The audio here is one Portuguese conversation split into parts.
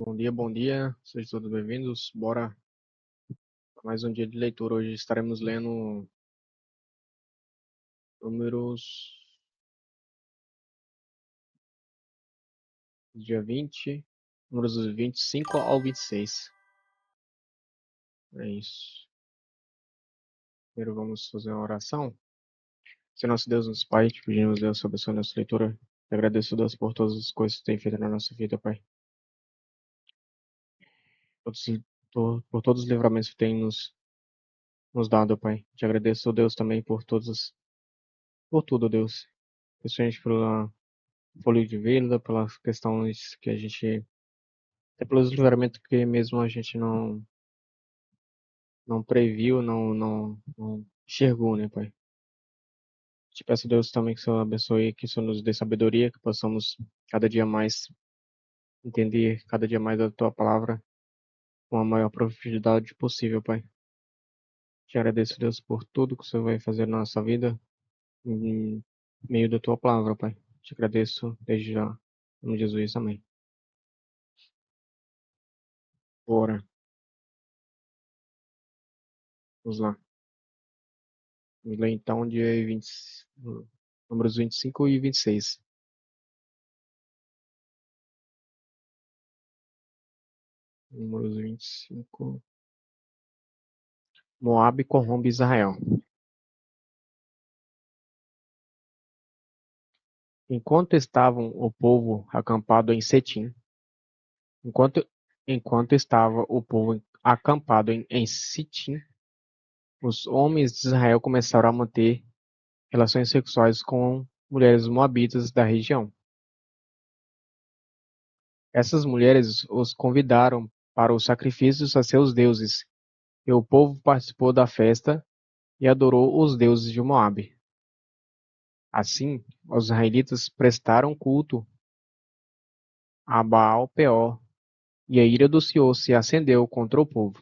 Bom dia, sejam todos bem-vindos. Bora para mais um dia de leitura. Hoje estaremos lendo números dia 20, números do 25 ao 26. É isso. Primeiro vamos fazer uma oração. Senhor nosso Deus, nosso Pai, te pedimos, Deus, abençoe nossa leitura. Te agradeço, Deus, por todas as coisas que tem feito na nossa vida, Pai. Todos, por todos os livramentos que tem nos dado, Pai. Te agradeço, Deus, também por tudo, Deus. Principalmente pela folha de vida, pelas questões que a gente até pelos livramentos que mesmo a gente não previu, não enxergou, né, Pai? Te peço, Deus, também que o Senhor abençoe, que o Senhor nos dê sabedoria, que possamos cada dia mais entender cada dia mais a Tua palavra com a maior profundidade possível, Pai. Te agradeço, Deus, por tudo que o Senhor vai fazer na nossa vida em meio da Tua palavra, Pai. Te agradeço desde já. Em nome de Jesus, amém. Bora, vamos lá. Vamos ler então dia 20, números 25 e 26. Números 25. Moabe corrompe Israel. Enquanto estavam o povo acampado em Setim, enquanto, enquanto estava o povo acampado em Sitim, os homens de Israel começaram a manter relações sexuais com mulheres moabitas da região. Essas mulheres os convidaram para os sacrifícios a seus deuses, e o povo participou da festa e adorou os deuses de Moabe. Assim, os israelitas prestaram culto a Baal-peor, e a ira do Senhor se acendeu contra o povo.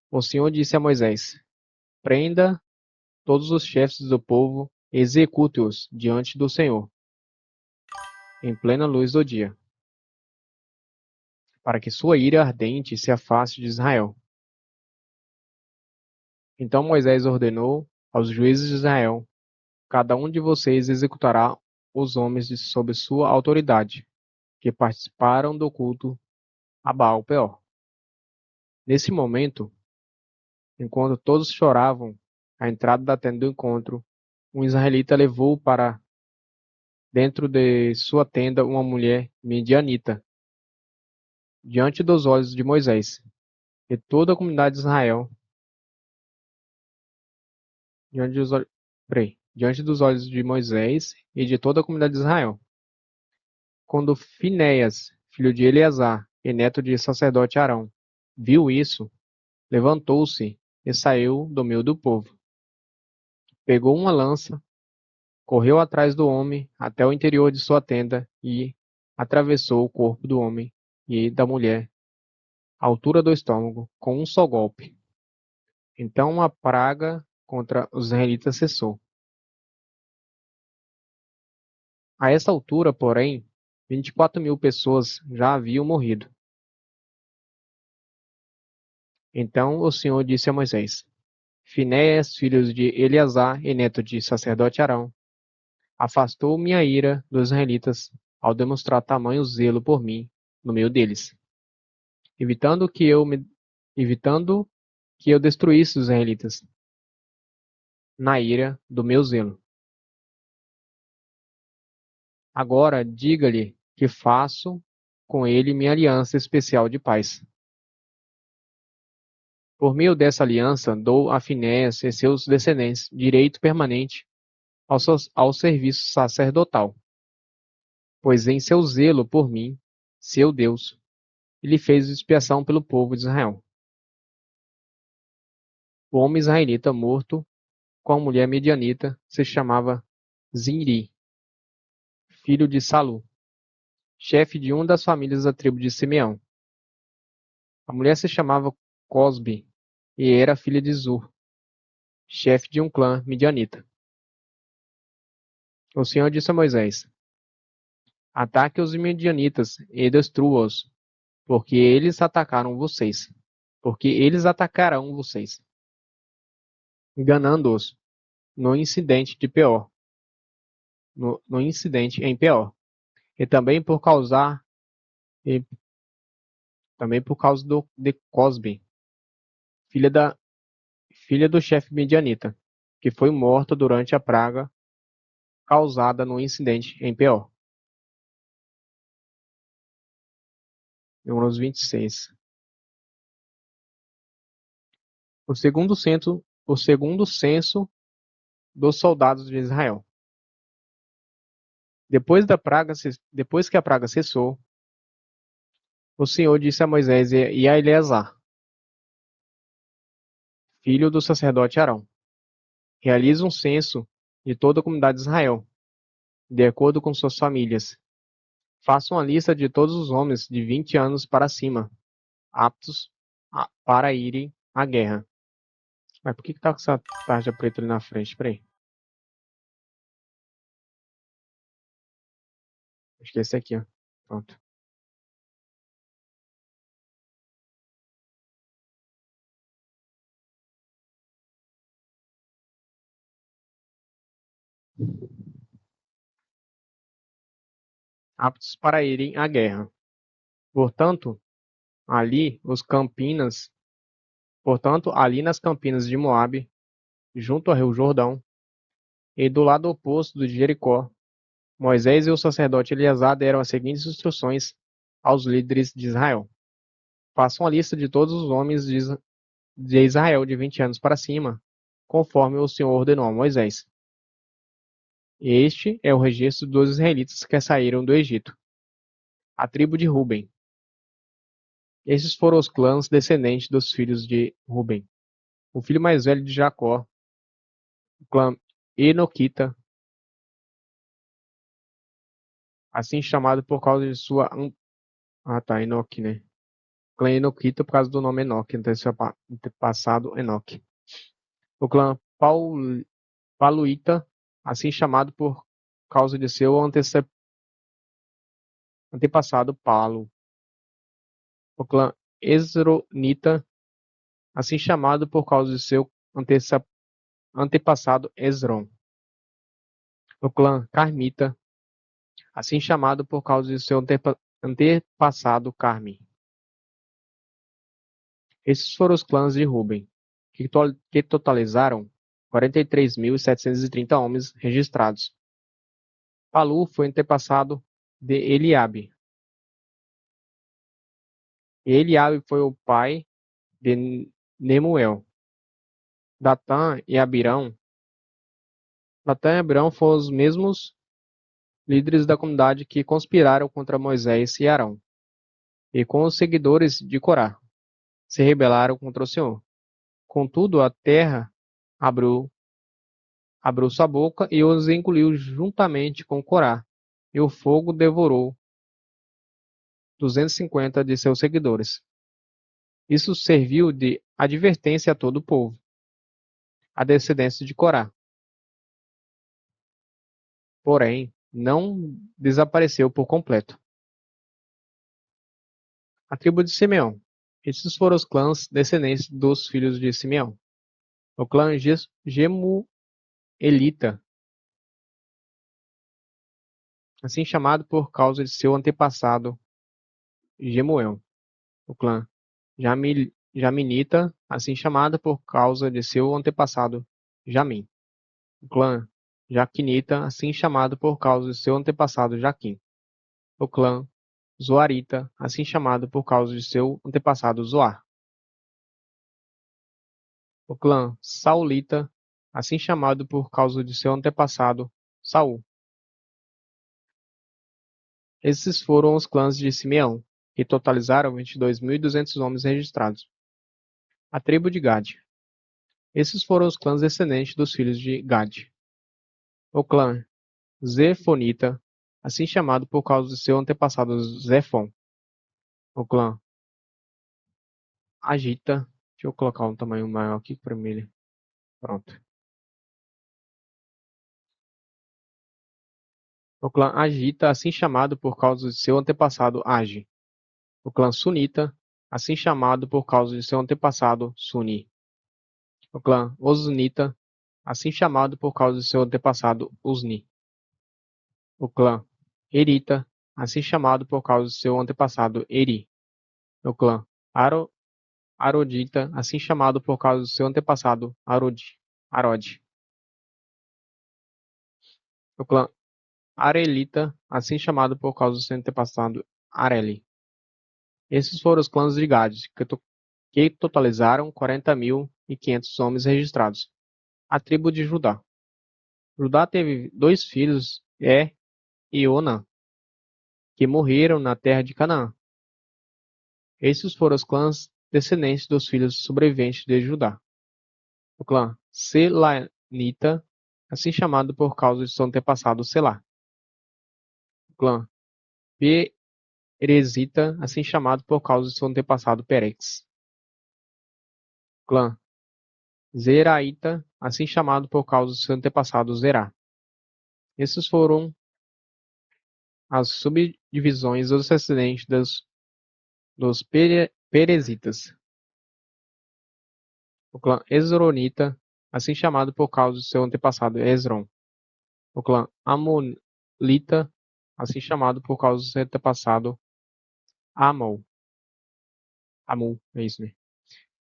O Senhor disse a Moisés: Prenda todos os chefes do povo e execute-os diante do Senhor, em plena luz do dia, para que sua ira ardente se afaste de Israel. Então Moisés ordenou aos juízes de Israel: Cada um de vocês executará os homens sob sua autoridade, que participaram do culto a Baal-peor. Nesse momento, enquanto todos choravam à entrada da tenda do encontro, um israelita levou para dentro de sua tenda uma mulher midianita, diante dos olhos de Moisés e toda a comunidade de Israel, diante dos, diante dos olhos de Moisés e de toda a comunidade de Israel. Quando Finéias, filho de Eleazar e neto de sacerdote Arão, viu isso, levantou-se e saiu do meio do povo. Pegou uma lança, correu atrás do homem até o interior de sua tenda e atravessou o corpo do homem e da mulher, à altura do estômago, com um só golpe. Então a praga contra os israelitas cessou. A essa altura, porém, 24.000 pessoas já haviam morrido. Então o Senhor disse a Moisés: Finéias, filho de Eleazar e neto de sacerdote Arão, afastou minha ira dos israelitas ao demonstrar tamanho zelo por mim no meio deles, evitando evitando que eu destruísse os israelitas na ira do meu zelo. Agora diga-lhe que faço com ele minha aliança especial de paz. Por meio dessa aliança, dou a Finéias e seus descendentes direito permanente ao serviço sacerdotal, pois em seu zelo por mim, seu Deus, ele fez expiação pelo povo de Israel. O homem israelita morto com a mulher medianita se chamava Zinri, filho de Salu, chefe de uma das famílias da tribo de Simeão. A mulher se chamava Cosbi e era filha de Zur, chefe de um clã midianita. O Senhor disse a Moisés: Ataque os midianitas e destrua-os, porque eles atacaram vocês. Porque eles atacarão vocês, enganando-os no incidente de Peor, no incidente em Peor, e também por causar e também por causa de Cosbe, filha da filha do chefe midianita, que foi morta durante a praga causada no incidente em Peor. Números 26. O segundo censo dos soldados de Israel. Depois que a praga cessou, o Senhor disse a Moisés e a Eleazar, filho do sacerdote Arão: realize um censo de toda a comunidade de Israel, de acordo com suas famílias. Faça uma lista de todos os homens de 20 anos para cima, aptos para irem à guerra. Mas por que tá com essa tarja preta ali na frente? Peraí. Acho que é esse aqui, ó. Pronto. Aptos para irem à guerra. Portanto, ali os Campinas, portanto, ali nas campinas de Moabe, junto ao rio Jordão, e do lado oposto de Jericó, Moisés e o sacerdote Eleazar deram as seguintes instruções aos líderes de Israel: façam a lista de todos os homens de Israel de 20 anos para cima, conforme o Senhor ordenou a Moisés. Este é o registro dos israelitas que saíram do Egito. A tribo de Ruben. Estes foram os clãs descendentes dos filhos de Ruben. O filho mais velho de Jacó, o clã Enoquita, assim chamado por causa de sua... Enoque, né? Clã Enoquita por causa do nome Enoque, antepassado Enoque. O clã Paluíta, assim chamado por causa de seu antepassado Palo. O clã Esronita, assim chamado por causa de seu antepassado Esron. O clã Carmita, assim chamado por causa de seu antepassado Carmi. Esses foram os clãs de Ruben, que totalizaram 43.730 homens registrados. Palu foi antepassado de Eliabe. Eliabe foi o pai de Nemuel. Datã e Abirão foram os mesmos líderes da comunidade que conspiraram contra Moisés e Arão, e com os seguidores de Corá, se rebelaram contra o Senhor. Contudo, a terra abriu sua boca e os engoliu juntamente com Corá, e o fogo devorou 250 de seus seguidores. Isso serviu de advertência a todo o povo, a descendência de Corá. Porém, não desapareceu por completo. A tribo de Simeão. Esses foram os clãs descendentes dos filhos de Simeão. O clã Gemuelita, assim chamado por causa de seu antepassado Gemuel. O clã Jaminita, assim chamado por causa de seu antepassado Jamim. O clã Jaquinita, assim chamado por causa de seu antepassado Jaquim. O clã Zoarita, assim chamado por causa de seu antepassado Zoar. O clã Saulita, assim chamado por causa de seu antepassado Saul. Esses foram os clãs de Simeão, que totalizaram 22.200 homens registrados. A tribo de Gad. Esses foram os clãs descendentes dos filhos de Gad. O clã Zefonita, assim chamado por causa de seu antepassado Zefon. O clã Agita. Deixa eu colocar um tamanho maior aqui para mim. Pronto. O clã Agita, assim chamado por causa de seu antepassado Agi. O clã Sunita, assim chamado por causa de seu antepassado Suni. O clã Osnita, assim chamado por causa de seu antepassado Usni. O clã Erita, assim chamado por causa de seu antepassado Eri. O clã Arodita, assim chamado por causa de seu antepassado Arod. O clã Arelita, assim chamado por causa do seu antepassado Areli. Esses foram os clãs de Gad, que totalizaram 40.500 homens registrados. A tribo de Judá. Judá teve dois filhos, e Onã, que morreram na terra de Canaã. Esses foram os clãs descendentes dos filhos sobreviventes de Judá. O clã Selanita, assim chamado por causa de seu antepassado Selá. O clã Perezita, assim chamado por causa de seu antepassado Perex. O clã Zeraíta, assim chamado por causa de seu antepassado Zerá. Esses foram as subdivisões dos descendentes dos Perezitas. O clã Esronita, assim chamado por causa de seu antepassado Esron. O clã Amonita, assim chamado por causa do seu antepassado Amon. Amu, é isso mesmo.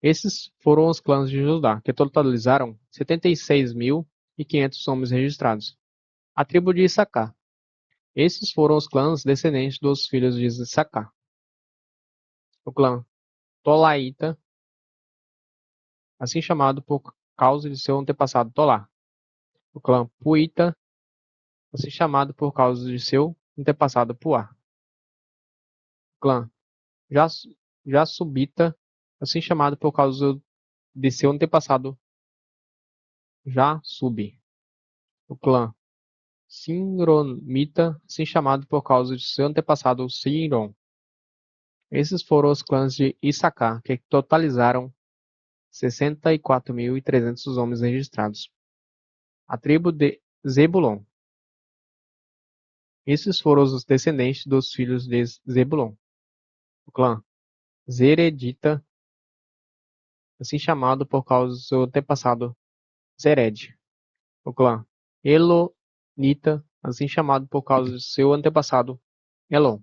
Esses foram os clãs de Judá, que totalizaram 76.500 homens registrados. A tribo de Issacar. Esses foram os clãs descendentes dos filhos de Issacar. O clã Tolaíta, assim chamado por causa de seu antepassado Tolá. O clã Puíta, assim chamado por causa de seu antepassado Puá. O clã Jassubita, assim chamado por causa de seu antepassado Jassub. O clã Sinronita, assim chamado por causa de seu antepassado Sinron. Esses foram os clãs de Issacar, que totalizaram 64.300 homens registrados. A tribo de Zebulon. Esses foram os descendentes dos filhos de Zebulon. O clã Zeredita, assim chamado por causa do seu antepassado Zered. O clã Elonita, assim chamado por causa de seu antepassado Elon.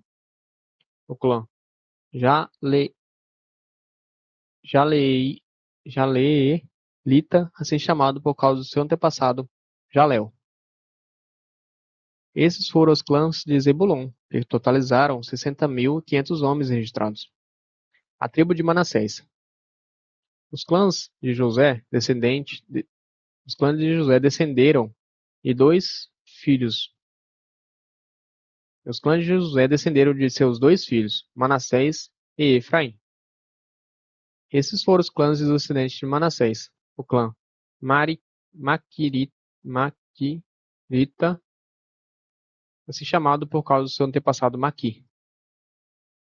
O clã Jale, Jalei, Jaleelita, assim chamado por causa do seu antepassado Jalel. Esses foram os clãs de Zebulon, que totalizaram 60.500 homens registrados. A tribo de Manassés. Os clãs de José, os clãs de José descenderam de dois filhos. Os clãs de José descenderam de seus dois filhos, Manassés e Efraim. Esses foram os clãs dos descendentes de Manassés. O clã Maquirita, assim chamado por causa do seu antepassado Maqui.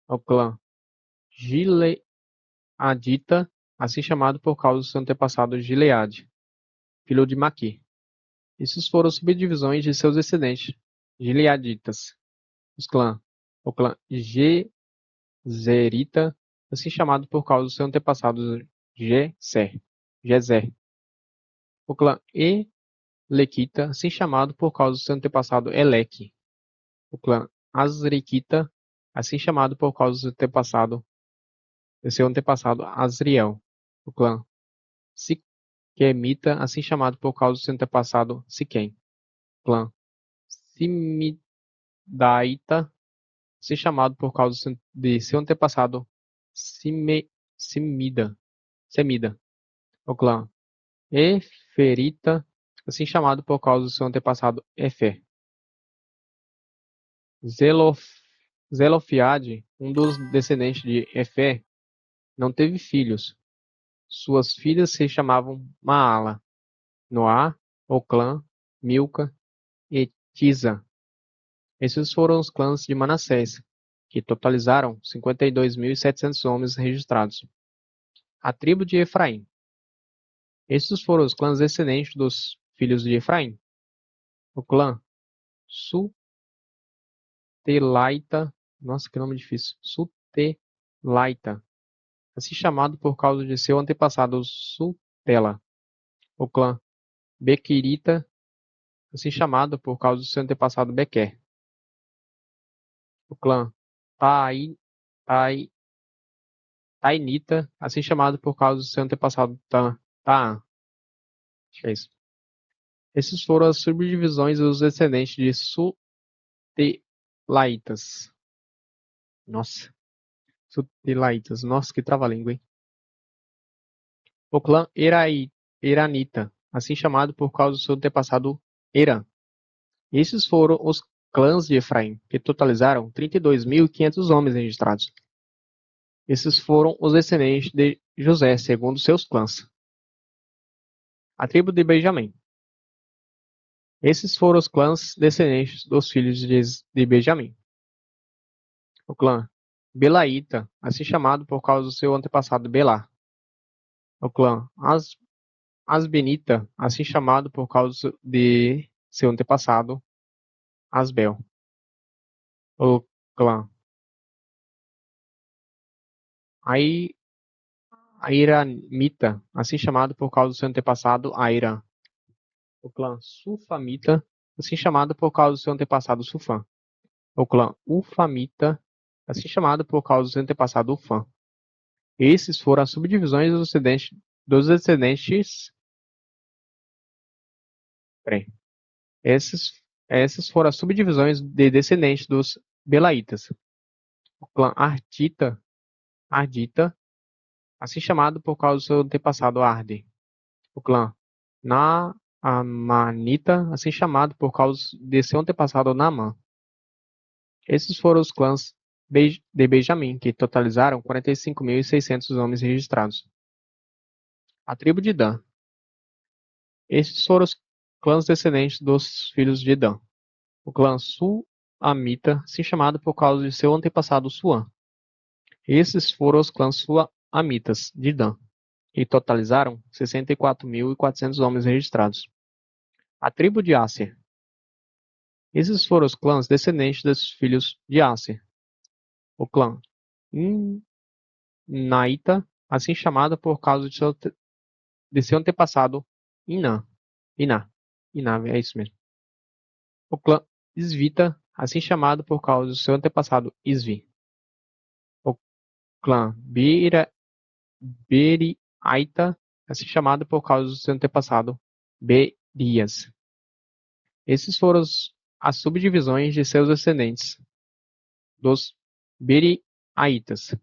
O clã Gileadita, assim chamado por causa do seu antepassado Gileade, filho de Maqui. Esses foram subdivisões de seus descendentes, Gileaditas. O clã Gezerita, assim chamado por causa do seu antepassado Gezer. O clã Elequita, assim chamado por causa do seu antepassado Eleque. O clã Azriquita, assim chamado por causa de seu antepassado Azriel. O clã Siquemita, assim chamado por causa do seu antepassado Siquém. O clã Simidaita, assim chamado por causa de seu antepassado Semida. O clã Eferita, assim chamado por causa do seu antepassado Efer. Zelofiade, um dos descendentes de Efer, não teve filhos. Suas filhas se chamavam Maala, Noá, Oclã, Milca e Tisa. Esses foram os clãs de Manassés, que totalizaram 52.700 homens registrados. A tribo de Efraim. Esses foram os clãs descendentes dos filhos de Efraim. O clã Sutelaita, nossa, que nome difícil, Sutelaita, assim chamado por causa de seu antepassado Sutela. O clã Bequirita, assim chamado por causa do seu antepassado Bequer. O clã Tai, Tai, Tainita, assim chamado por causa do seu antepassado Taan. Acho que é isso. Esses foram as subdivisões dos descendentes de Suthelaitas. Nossa, Suthelaitas. Nossa, que trava-língua, hein? O clã Eranita, assim chamado por causa do seu antepassado Eran. Esses foram os clãs de Efraim, que totalizaram 32.500 homens registrados. Esses foram os descendentes de José, segundo seus clãs. A tribo de Benjamim. Esses foram os clãs descendentes dos filhos de Benjamim. O clã Belaíta, assim chamado por causa do seu antepassado Belá. O clã Asbenita, assim chamado por causa de seu antepassado Asbel. O clã Airamita, assim chamado por causa do seu antepassado Airam. O clã Sufamita, assim chamado por causa do seu antepassado Sufã. O clã Ufamita, assim chamado por causa do seu antepassado Ufã. Esses foram as subdivisões dos descendentes. Peraí. Essas foram as subdivisões de descendentes dos Belaitas. O clã Ardita, assim chamado por causa do seu antepassado Arde. O clã Naamanita, assim chamado por causa de seu antepassado Naamã. Esses foram os clãs de Benjamim, que totalizaram 45.600 homens registrados. A tribo de Dan. Estes foram os clãs descendentes dos filhos de Dan. O clã Suamita, assim chamado por causa de seu antepassado Suã. Esses foram os clãs Suamitas de Dan, e totalizaram 64.400 homens registrados. A tribo de Asser. Esses foram os clãs descendentes dos filhos de Asser. O clã Inaita, assim chamado por causa de seu antepassado Iná. Iná, é isso mesmo. O clã Svita, assim chamado por causa do seu antepassado Isvi. O clã Beriaita, assim chamado por causa do seu antepassado Berias. Esses foram as subdivisões de seus descendentes, dos Beriaitas.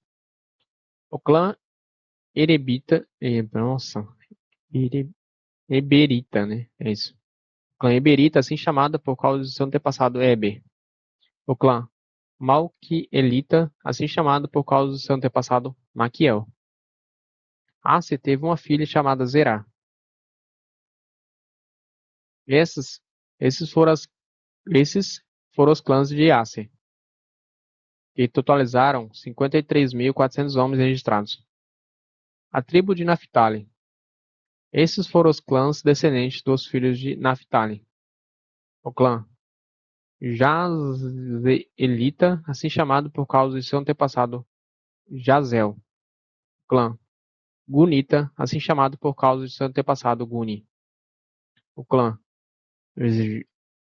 O clã Erebita, nossa, Eberita, né? É isso. O clã Eberita, assim chamado por causa do seu antepassado Eber. O clã Malquielita, assim chamado por causa do seu antepassado Maquiel. Aser teve uma filha chamada Zerá. Esses, esses foram esses foram os clãs de Aser, que totalizaram 53.400 homens registrados. A tribo de Naphtali. Esses foram os clãs descendentes dos filhos de Naphtali. O clã Jazelita, assim chamado por causa de seu antepassado Jazel. O clã Gunita, assim chamado por causa de seu antepassado Guni. O clã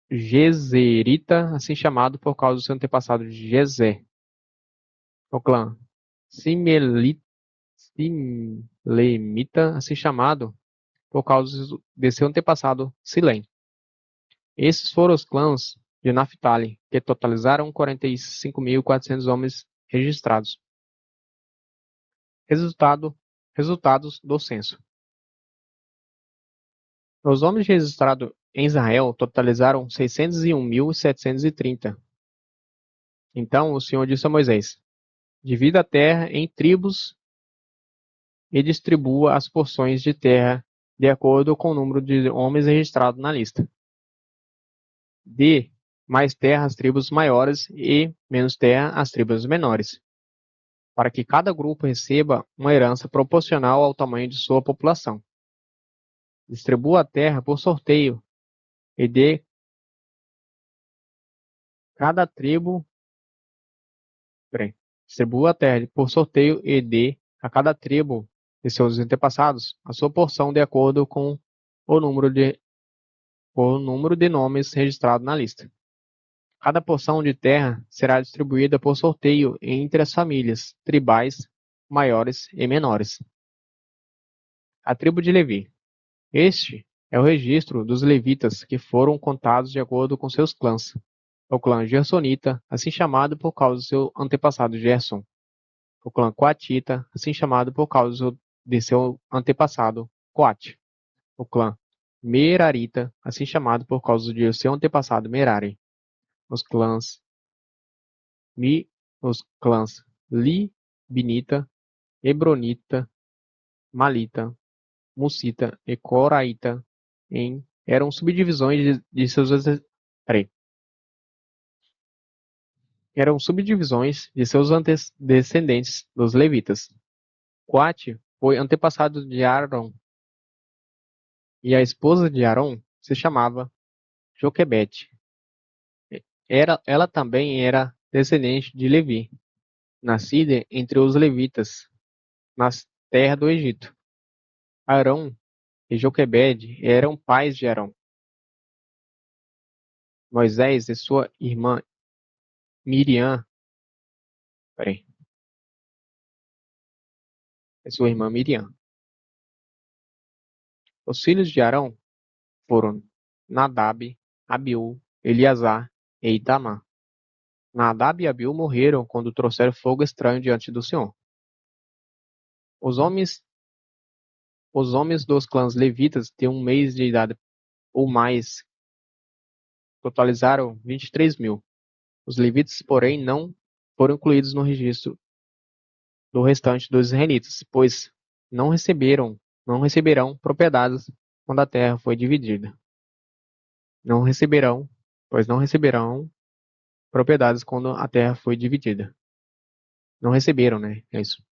Gezerita, assim chamado por causa do seu antepassado Gezer. O clã Simelemita, assim chamado por causa de seu antepassado Silém. Esses foram os clãs de Naphtali, que totalizaram 45.400 homens registrados. Resultados do censo. Os homens registrados em Israel totalizaram 601.730. Então o Senhor disse a Moisés: divida a terra em tribos e distribua as porções de terra de acordo com o número de homens registrados na lista. Dê mais terra às tribos maiores e menos terra às tribos menores, para que cada grupo receba uma herança proporcional ao tamanho de sua população. Distribua a terra por sorteio e dê cada tribo Peraí. Distribua a terra por sorteio e dê a cada tribo de seus antepassados a sua porção de acordo com o número de nomes registrado na lista. Cada porção de terra será distribuída por sorteio entre as famílias tribais maiores e menores. A tribo de Levi. Este é o registro dos levitas que foram contados de acordo com seus clãs. O clã Gersonita, assim chamado por causa do seu antepassado Gerson. O clã Coatita, assim chamado por causa de seu antepassado Coate. O clã Merarita, assim chamado por causa de seu antepassado Merari. Os clãs os clãs Libinita, Hebronita, Malita, Musita e Coraíta eram subdivisões de seus peraí, eram subdivisões de seus descendentes, dos levitas. Coate foi antepassado de Aaron e a esposa de Aaron se chamava Joquebede. Ela também era descendente de Levi, nascida entre os levitas, nas terras do Egito. Arão e Joquebede eram pais de Arão. Moisés e sua irmã Miriam, peraí, e sua irmã Miriam. Os filhos de Arão foram Nadab, Abiú, Eleazar e Itamar. Nadab e Abiú morreram quando trouxeram fogo estranho diante do Senhor. Os homens, os homens dos clãs levitas de um mês de idade ou mais totalizaram 23.000. Os levitas, porém, não foram incluídos no registro do restante dos israelitas, pois não receberão propriedades quando a terra foi dividida. Não receberão, pois não receberão propriedades quando a terra foi dividida. Não receberam, né? É isso.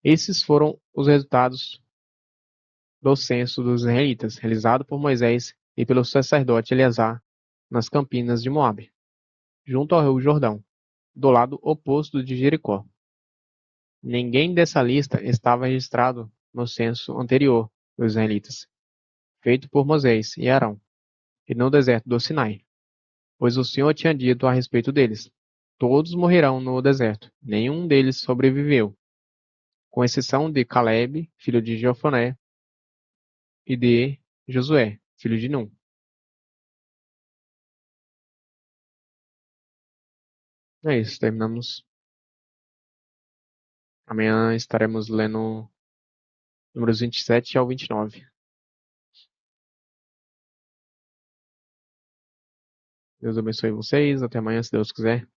Esses foram os resultados do censo dos israelitas, realizado por Moisés e pelo sacerdote Eleazar nas campinas de Moabe, junto ao rio Jordão, do lado oposto de Jericó. Ninguém dessa lista estava registrado no censo anterior dos israelitas, feito por Moisés e Arão, e no deserto do Sinai, pois o Senhor tinha dito a respeito deles: todos morrerão no deserto, nenhum deles sobreviveu, com exceção de Caleb, filho de Jefoné, e de Josué, filho de Num. É isso, terminamos. Amanhã estaremos lendo números 27 ao 29. Deus abençoe vocês. Até amanhã, se Deus quiser.